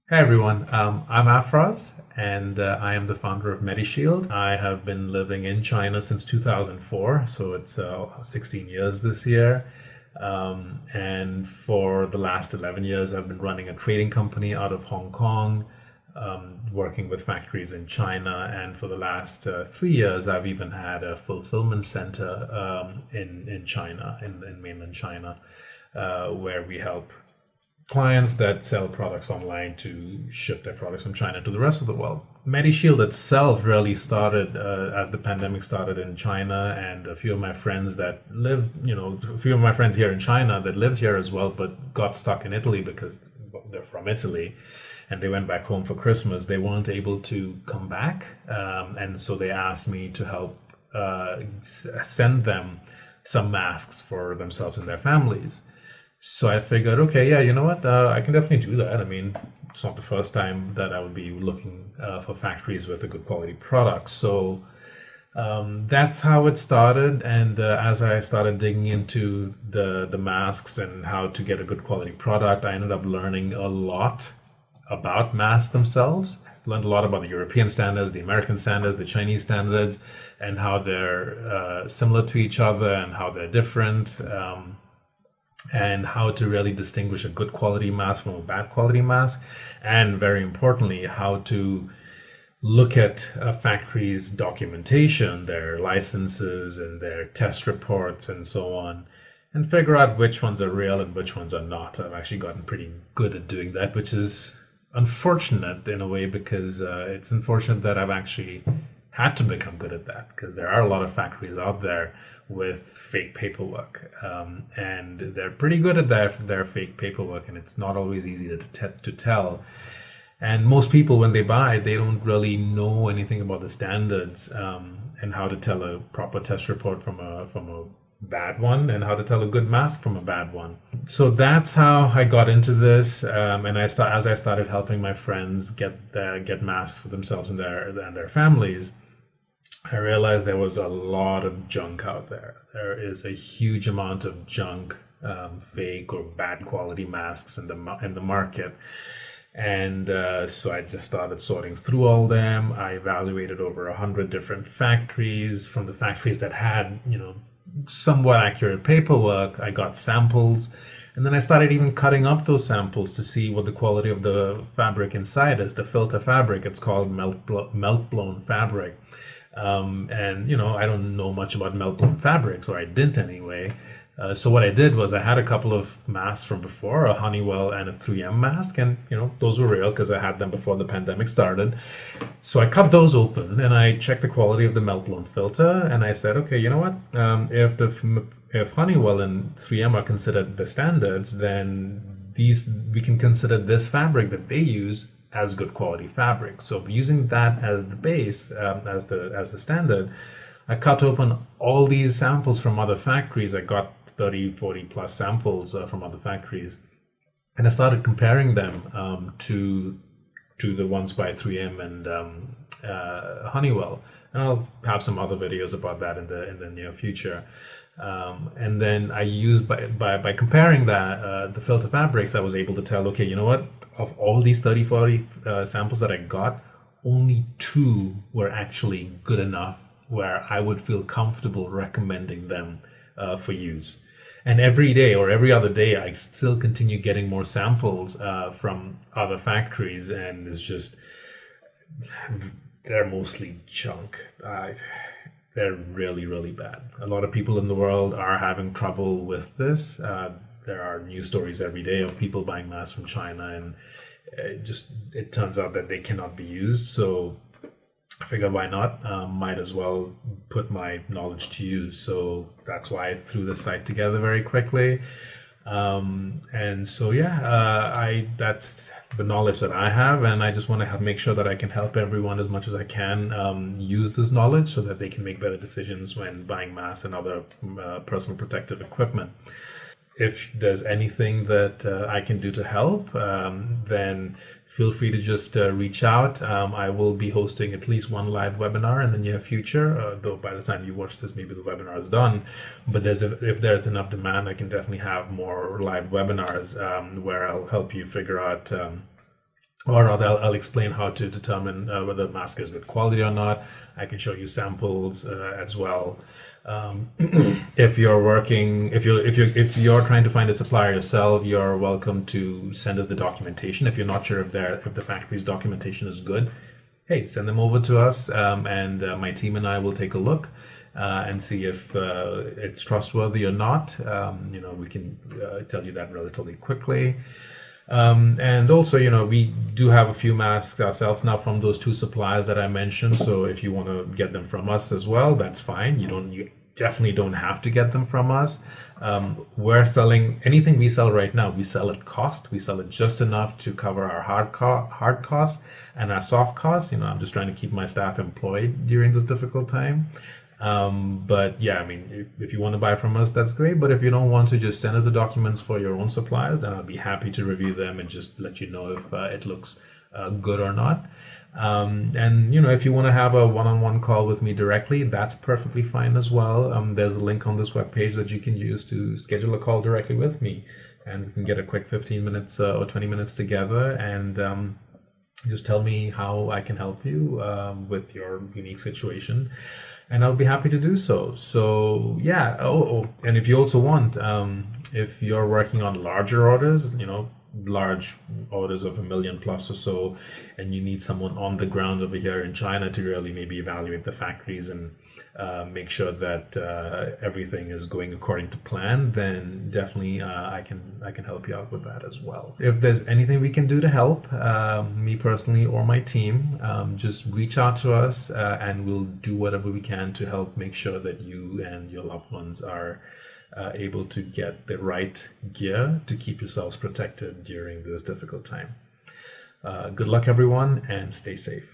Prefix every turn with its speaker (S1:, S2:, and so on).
S1: Hey everyone, I'm Afraz and I am the founder of MediShield. I have been living in China since 2004, so it's 16 years this year. And for the last 11 years, I've been running a trading company out of Hong Kong, working with factories in China. And for the last 3 years, I've even had a fulfillment center in China, in mainland China, where we help clients that sell products online to ship their products from China to the rest of the world. MediShield itself really started as the pandemic started in China, and a few of my friends that live, a few of my friends here in China that lived here as well, but got stuck in Italy because they're from Italy, and they went back home for Christmas. They weren't able to come back, and so they asked me to help send them some masks for themselves and their families. So I figured, okay, yeah, you know what? I can definitely do that. I mean, it's not the first time that I would be looking for factories with a good quality product. So that's how it started. And as I started digging into the masks and how to get a good quality product, I ended up learning a lot about masks themselves. Learned a lot about the European standards, the American standards, the Chinese standards, and how they're similar to each other and how they're different. And how to really distinguish a good quality mask from a bad quality mask, and very importantly, how to look at a factory's documentation, their licenses and their test reports and so on, and figure out which ones are real and which ones are not. I've actually gotten pretty good at doing that, which is unfortunate in a way because it's unfortunate that I've actually had to become good at that because there are a lot of factories out there with fake paperwork, and they're pretty good at their fake paperwork, and it's not always easy to tell. And most people, when they buy, they don't really know anything about the standards, and how to tell a proper test report from a bad one, and how to tell a good mask from a bad one. So that's how I got into this, and as I started helping my friends get masks for themselves and their families. I realized there was a lot of junk out there. There is a huge amount of junk, fake or bad quality masks in the market, and so I just started sorting through all them. I evaluated over 100 different factories. From the factories that had, somewhat accurate paperwork, I got samples, and then I started even cutting up those samples to see what the quality of the fabric inside is. The filter fabric, it's called melt blown fabric. And I don't know much about melt blown fabrics, or I didn't anyway. So what I did was I had a couple of masks from before, a Honeywell and a 3M mask, and those were real because I had them before the pandemic started. So I cut those open and I checked the quality of the melt blown filter, and I said, okay, you know what? If Honeywell and 3M are considered the standards, then we can consider this fabric that they use as good quality fabric. So using that as the base, as the standard, I cut open all these samples from other factories. I got 30, 40 plus samples from other factories, and I started comparing them to the ones by 3M and Honeywell. And I'll have some other videos about that in the near future. And then I used by comparing that the filter fabrics, I was able to tell, okay, you know what? Of all these 30, 40 samples that I got, only two were actually good enough where I would feel comfortable recommending them for use. And every day or every other day, I still continue getting more samples from other factories, and it's just, they're mostly junk. They're really, really bad. A lot of people in the world are having trouble with this. There are news stories every day of people buying masks from China, and it turns out that they cannot be used. So I figured, why not? Might as well put my knowledge to use. So that's why I threw the site together very quickly. And so that's the knowledge that I have, and I just want to make sure that I can help everyone as much as I can use this knowledge so that they can make better decisions when buying masks and other personal protective equipment. If there's anything that I can do to help, then feel free to just reach out. I will be hosting at least one live webinar in the near future, though by the time you watch this, maybe the webinar is done. But if there's enough demand, I can definitely have more live webinars where I'll help you figure out or rather, I'll explain how to determine whether the mask is good quality or not. I can show you samples as well. If you're working, if you're trying to find a supplier yourself, you're welcome to send us the documentation. If you're not sure if the factory's documentation is good, hey, send them over to us, and my team and I will take a look and see if it's trustworthy or not. We can tell you that relatively quickly. And also, we do have a few masks ourselves now from those two suppliers that I mentioned. So if you want to get them from us as well, that's fine. You definitely don't have to get them from us. We're selling anything we sell right now. We sell at cost. We sell it just enough to cover our hard costs and our soft costs. I'm just trying to keep my staff employed during this difficult time. But yeah, I mean, if you want to buy from us, that's great. But if you don't want to, just send us the documents for your own suppliers, then I'll be happy to review them and just let you know if it looks good or not. And if you want to have a one-on-one call with me directly, that's perfectly fine as well. There's a link on this webpage that you can use to schedule a call directly with me, and we can get a quick 15 minutes or 20 minutes together, and just tell me how I can help you with your unique situation, and I'll be happy to do so. So yeah. And if you also want, if you're working on larger orders, large orders of 1 million plus or so, and you need someone on the ground over here in China to really maybe evaluate the factories and make sure that everything is going according to plan, then definitely I can help you out with that as well. If there's anything we can do to help, me personally or my team, just reach out to us and we'll do whatever we can to help make sure that you and your loved ones are able to get the right gear to keep yourselves protected during this difficult time. Good luck, everyone, and stay safe.